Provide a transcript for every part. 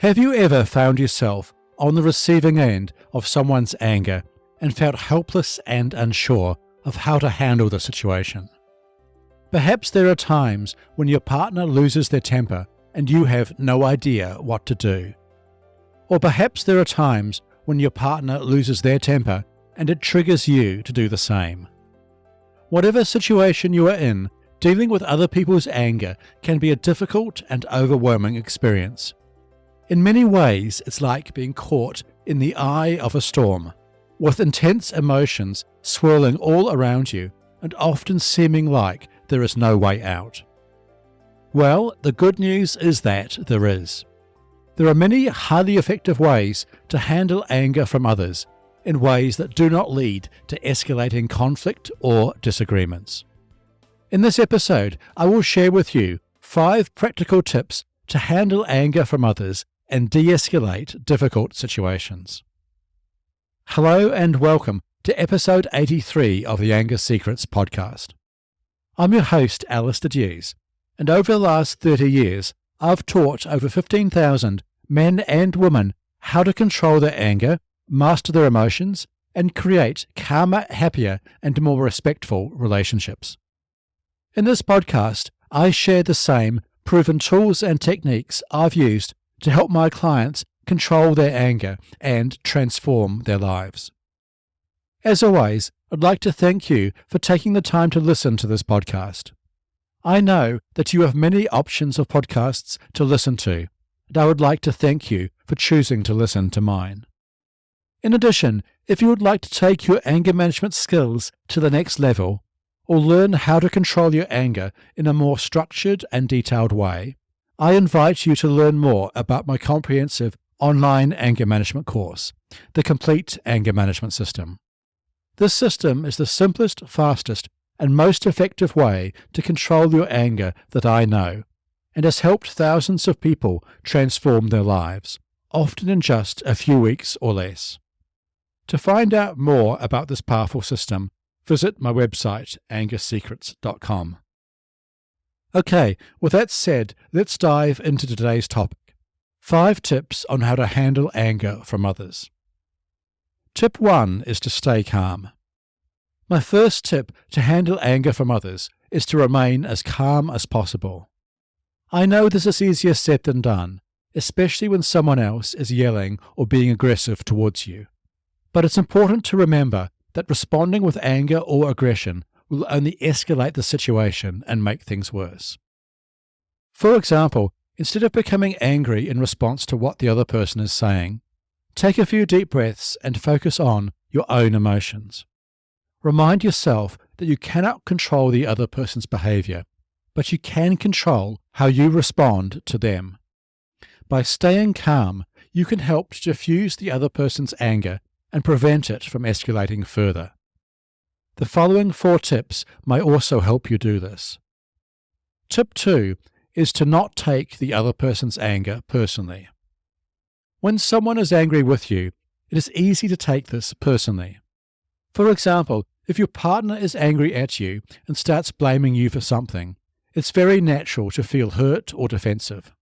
Have you ever found yourself on the receiving end of someone's anger and felt helpless and unsure of how to handle the situation? Perhaps there are times when your partner loses their temper and you have no idea what to do. Or perhaps there are times when your partner loses their temper and it triggers you to do the same. Whatever situation you are in, dealing with other people's anger can be a difficult and overwhelming experience. In many ways, it's like being caught in the eye of a storm, with intense emotions swirling all around you and often seeming like there is no way out. Well, the good news is that there is. There are many highly effective ways to handle anger from others in ways that do not lead to escalating conflict or disagreements. In this episode, I will share with you 5 practical tips to handle anger from others and de-escalate difficult situations. Hello and welcome to episode 83 of the Anger Secrets podcast. I'm your host, Alistair Hughes, and over the last 30 years, I've taught over 15,000 men and women how to control their anger, master their emotions, and create calmer, happier, and more respectful relationships. In this podcast, I share the same proven tools and techniques I've used to help my clients control their anger and transform their lives. As always, I'd like to thank you for taking the time to listen to this podcast. I know that you have many options of podcasts to listen to, and I would like to thank you for choosing to listen to mine. In addition, if you would like to take your anger management skills to the next level, or learn how to control your anger in a more structured and detailed way, I invite you to learn more about my comprehensive online anger management course, the Complete Anger Management System. This system is the simplest, fastest, and most effective way to control your anger that I know, and has helped thousands of people transform their lives, often in just a few weeks or less. To find out more about this powerful system, visit my website, angersecrets.com. Okay, with that said, let's dive into today's topic. 5 tips on how to handle anger from others. Tip 1 is to stay calm. My first tip to handle anger from others is to remain as calm as possible. I know this is easier said than done, especially when someone else is yelling or being aggressive towards you. But it's important to remember that responding with anger or aggression will only escalate the situation and make things worse. For example, instead of becoming angry in response to what the other person is saying, take a few deep breaths and focus on your own emotions. Remind yourself that you cannot control the other person's behavior, but you can control how you respond to them. By staying calm, you can help to diffuse the other person's anger and prevent it from escalating further. The following 4 tips may also help you do this. Tip 2 is to not take the other person's anger personally. When someone is angry with you, it is easy to take this personally. For example, if your partner is angry at you and starts blaming you for something, it's very natural to feel hurt or defensive.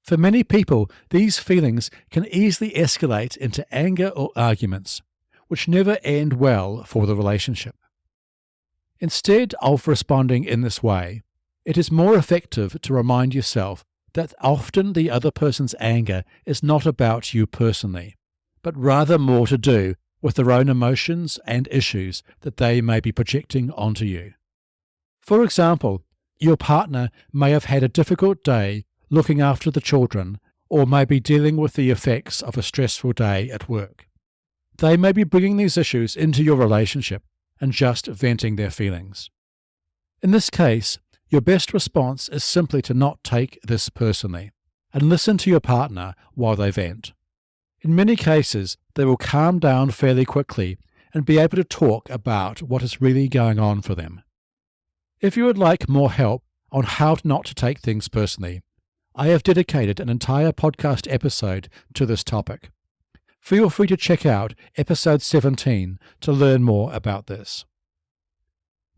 For many people, these feelings can easily escalate into anger or arguments, which never end well for the relationship. Instead of responding in this way, it is more effective to remind yourself that often the other person's anger is not about you personally, but rather more to do with their own emotions and issues that they may be projecting onto you. For example, your partner may have had a difficult day looking after the children, or may be dealing with the effects of a stressful day at work. They may be bringing these issues into your relationship and just venting their feelings. In this case, your best response is simply to not take this personally and listen to your partner while they vent. In many cases, they will calm down fairly quickly and be able to talk about what is really going on for them. If you would like more help on how not to take things personally, I have dedicated an entire podcast episode to this topic. Feel free to check out episode 17 to learn more about this.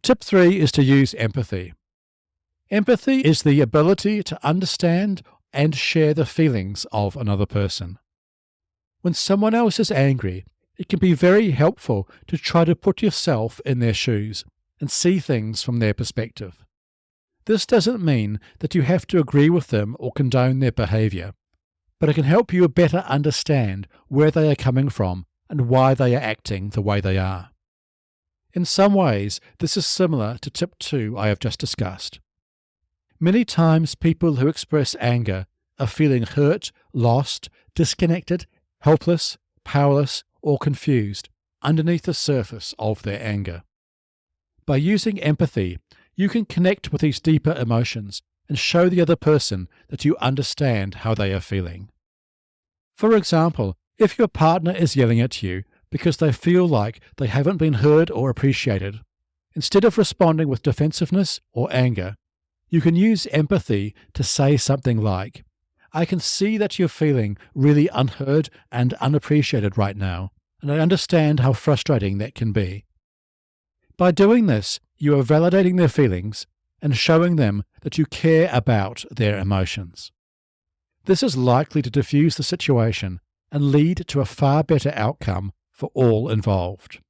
Tip 3 is to use empathy. Empathy is the ability to understand and share the feelings of another person. When someone else is angry, it can be very helpful to try to put yourself in their shoes and see things from their perspective. This doesn't mean that you have to agree with them or condone their behavior, but it can help you better understand where they are coming from and why they are acting the way they are. In some ways, this is similar to tip 2 I have just discussed. Many times people who express anger are feeling hurt, lost, disconnected, helpless, powerless, or confused underneath the surface of their anger. By using empathy, you can connect with these deeper emotions and show the other person that you understand how they are feeling. For example, if your partner is yelling at you because they feel like they haven't been heard or appreciated, instead of responding with defensiveness or anger, you can use empathy to say something like, "I can see that you're feeling really unheard and unappreciated right now, and I understand how frustrating that can be." By doing this, you are validating their feelings and showing them that you care about their emotions. This is likely to diffuse the situation and lead to a far better outcome for all involved.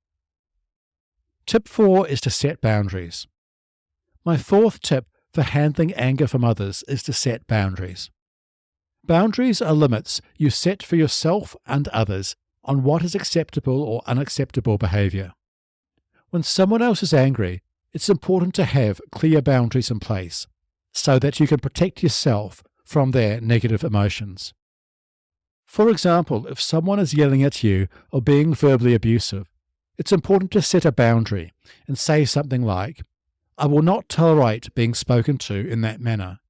Tip 4 is to set boundaries. My 4th tip for handling anger from others is to set boundaries. Boundaries are limits you set for yourself and others on what is acceptable or unacceptable behavior. When someone else is angry, it's important to have clear boundaries in place so that you can protect yourself from their negative emotions. For example, if someone is yelling at you or being verbally abusive, it's important to set a boundary and say something like, "I will not tolerate being spoken to in that manner.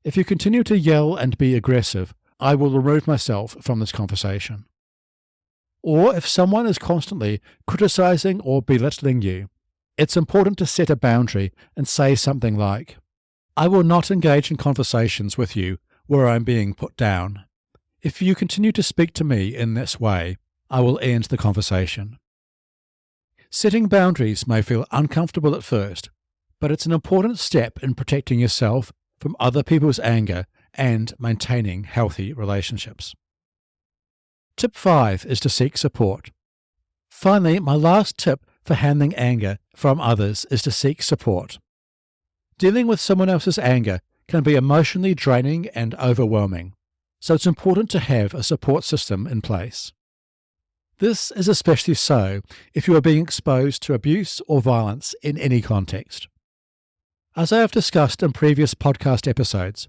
If you continue to yell and be aggressive, I will remove myself from this conversation." Or if someone is constantly criticizing or belittling you, it's important to set a boundary and say something like, "I will not engage in conversations with you where I am being put down. If you continue to speak to me in this way, I will end the conversation." Setting boundaries may feel uncomfortable at first, but it's an important step in protecting yourself from other people's anger and maintaining healthy relationships. Tip 5 is to seek support. Finally, my last tip for handling anger from others is to seek support. Dealing with someone else's anger can be emotionally draining and overwhelming, so it's important to have a support system in place. This is especially so if you are being exposed to abuse or violence in any context. As I have discussed in previous podcast episodes,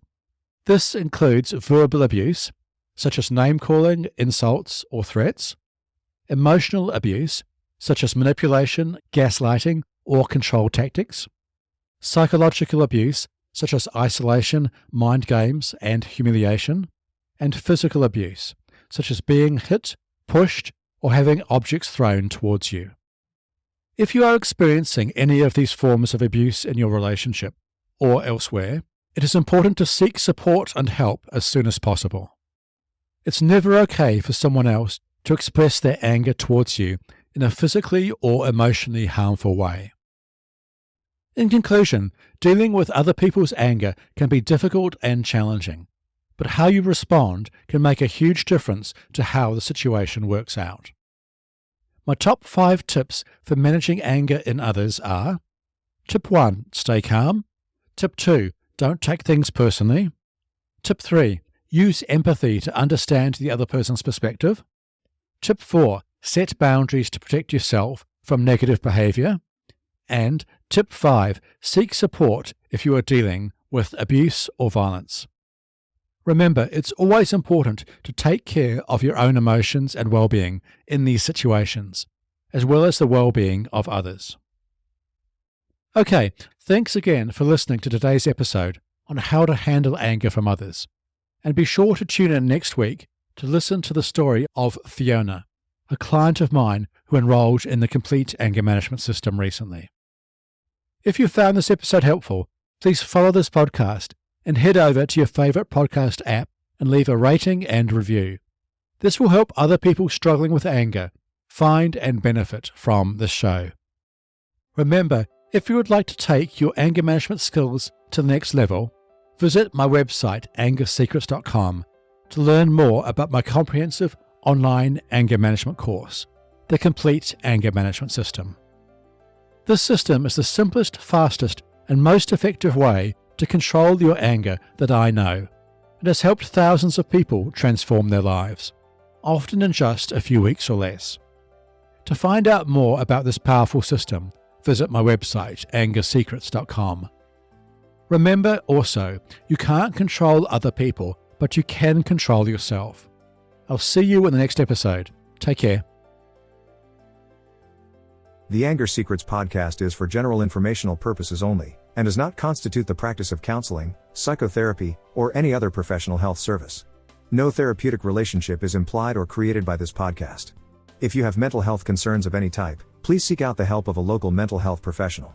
this includes verbal abuse, such as name-calling, insults, or threats, emotional abuse, such as manipulation, gaslighting, or control tactics, psychological abuse, such as isolation, mind games, and humiliation, and physical abuse, such as being hit, pushed, or having objects thrown towards you. If you are experiencing any of these forms of abuse in your relationship or elsewhere, it is important to seek support and help as soon as possible. It's never okay for someone else to express their anger towards you in a physically or emotionally harmful way. In conclusion, dealing with other people's anger can be difficult and challenging, but how you respond can make a huge difference to how the situation works out. My top 5 tips for managing anger in others are: Tip 1, stay calm. Tip 2, don't take things personally. Tip 3, use empathy to understand the other person's perspective. Tip 4, set boundaries to protect yourself from negative behavior. And Tip 5, seek support if you are dealing with abuse or violence. Remember, it's always important to take care of your own emotions and well-being in these situations, as well as the well-being of others. Okay, thanks again for listening to today's episode on how to handle anger from others. And be sure to tune in next week to listen to the story of Fiona, a client of mine who enrolled in the Complete Anger Management System recently. If you found this episode helpful, please follow this podcast and head over to your favorite podcast app and leave a rating and review. This will help other people struggling with anger find and benefit from this show. Remember, if you would like to take your anger management skills to the next level, Visit my website angersecrets.com to learn more about my comprehensive online anger management course, the Complete Anger Management System. This system is the simplest, fastest, and most effective way to control your anger that I know. It has helped thousands of people transform their lives, often in just a few weeks or less. To find out more about this powerful system, visit my website angersecrets.com. Remember also, you can't control other people, but you can control yourself. I'll see you in the next episode. Take care. The Anger Secrets podcast is for general informational purposes only, and does not constitute the practice of counseling, psychotherapy, or any other professional health service. No therapeutic relationship is implied or created by this podcast. If you have mental health concerns of any type, please seek out the help of a local mental health professional.